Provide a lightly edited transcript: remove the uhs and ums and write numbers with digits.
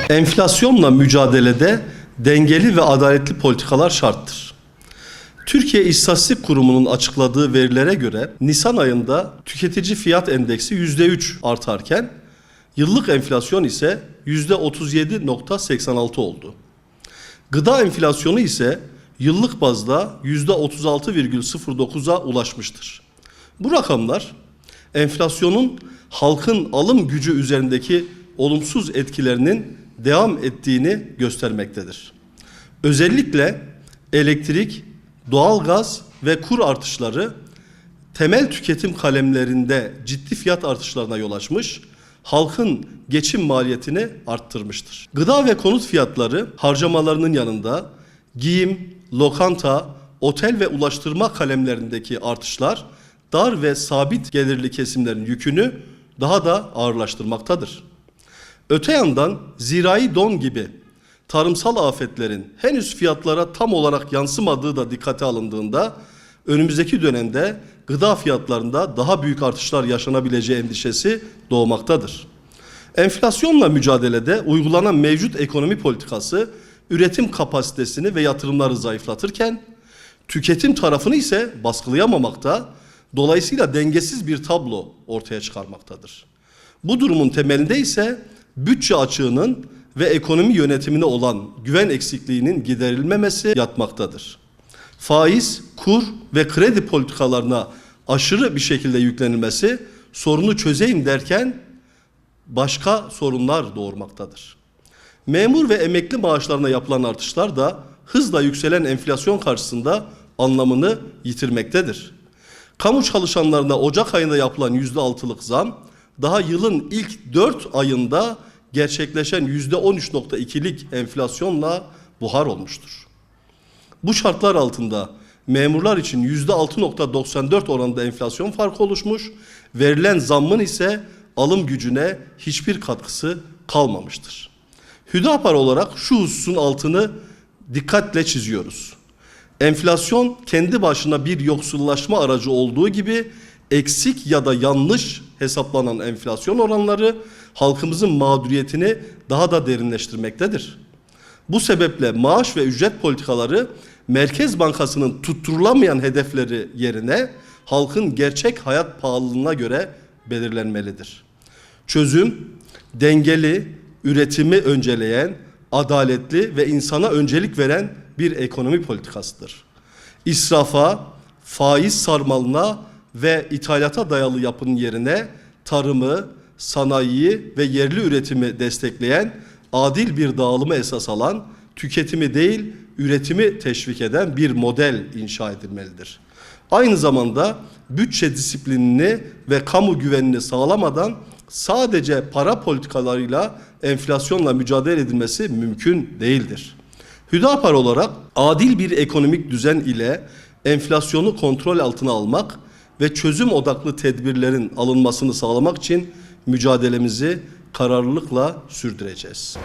Enflasyonla mücadelede dengeli ve adaletli politikalar şarttır. Türkiye İstatistik Kurumu'nun açıkladığı verilere göre Nisan ayında tüketici fiyat endeksi %3 artarken yıllık enflasyon ise %37,86 oldu. Gıda enflasyonu ise yıllık bazda %36,09'a ulaşmıştır. Bu rakamlar enflasyonun halkın alım gücü üzerindeki olumsuz etkilerinin devam ettiğini göstermektedir. Özellikle elektrik, doğalgaz ve kur artışları temel tüketim kalemlerinde ciddi fiyat artışlarına yol açmış, halkın geçim maliyetini arttırmıştır. Gıda ve konut fiyatları harcamalarının yanında giyim, lokanta, otel ve ulaştırma kalemlerindeki artışlar dar ve sabit gelirli kesimlerin yükünü daha da ağırlaştırmaktadır. Öte yandan zirai don gibi tarımsal afetlerin henüz fiyatlara tam olarak yansımadığı da dikkate alındığında önümüzdeki dönemde gıda fiyatlarında daha büyük artışlar yaşanabileceği endişesi doğmaktadır. Enflasyonla mücadelede uygulanan mevcut ekonomi politikası üretim kapasitesini ve yatırımları zayıflatırken tüketim tarafını ise baskılayamamakta, dolayısıyla dengesiz bir tablo ortaya çıkarmaktadır. Bu durumun temelinde ise bütçe açığının ve ekonomi yönetimine olan güven eksikliğinin giderilmemesi yatmaktadır. Faiz, kur ve kredi politikalarına aşırı bir şekilde yüklenilmesi sorunu çözeyim derken başka sorunlar doğurmaktadır. Memur ve emekli maaşlarına yapılan artışlar da hızla yükselen enflasyon karşısında anlamını yitirmektedir. Kamu çalışanlarına Ocak ayında yapılan %6'lık zam, daha yılın ilk 4 ayında gerçekleşen %13,2'lik enflasyonla buhar olmuştur. Bu şartlar altında memurlar için %6,94 oranında enflasyon farkı oluşmuş, verilen zammın ise alım gücüne hiçbir katkısı kalmamıştır. Hüdapar olarak şu hususun altını dikkatle çiziyoruz. Enflasyon kendi başına bir yoksullaşma aracı olduğu gibi eksik ya da yanlış hesaplanan enflasyon oranları halkımızın mağduriyetini daha da derinleştirmektedir. Bu sebeple maaş ve ücret politikaları Merkez Bankası'nın tutturulamayan hedefleri yerine halkın gerçek hayat pahalılığına göre belirlenmelidir. Çözüm, dengeli, üretimi önceleyen, adaletli ve insana öncelik veren bir ekonomi politikasıdır. İsrafa, faiz sarmalına ve ithalata dayalı yapının yerine tarımı, sanayiyi ve yerli üretimi destekleyen, adil bir dağılımı esas alan, tüketimi değil üretimi teşvik eden bir model inşa edilmelidir. Aynı zamanda bütçe disiplinini ve kamu güvenini sağlamadan sadece para politikalarıyla enflasyonla mücadele edilmesi mümkün değildir. Hüdapar olarak adil bir ekonomik düzen ile enflasyonu kontrol altına almak ve çözüm odaklı tedbirlerin alınmasını sağlamak için mücadelemizi kararlılıkla sürdüreceğiz.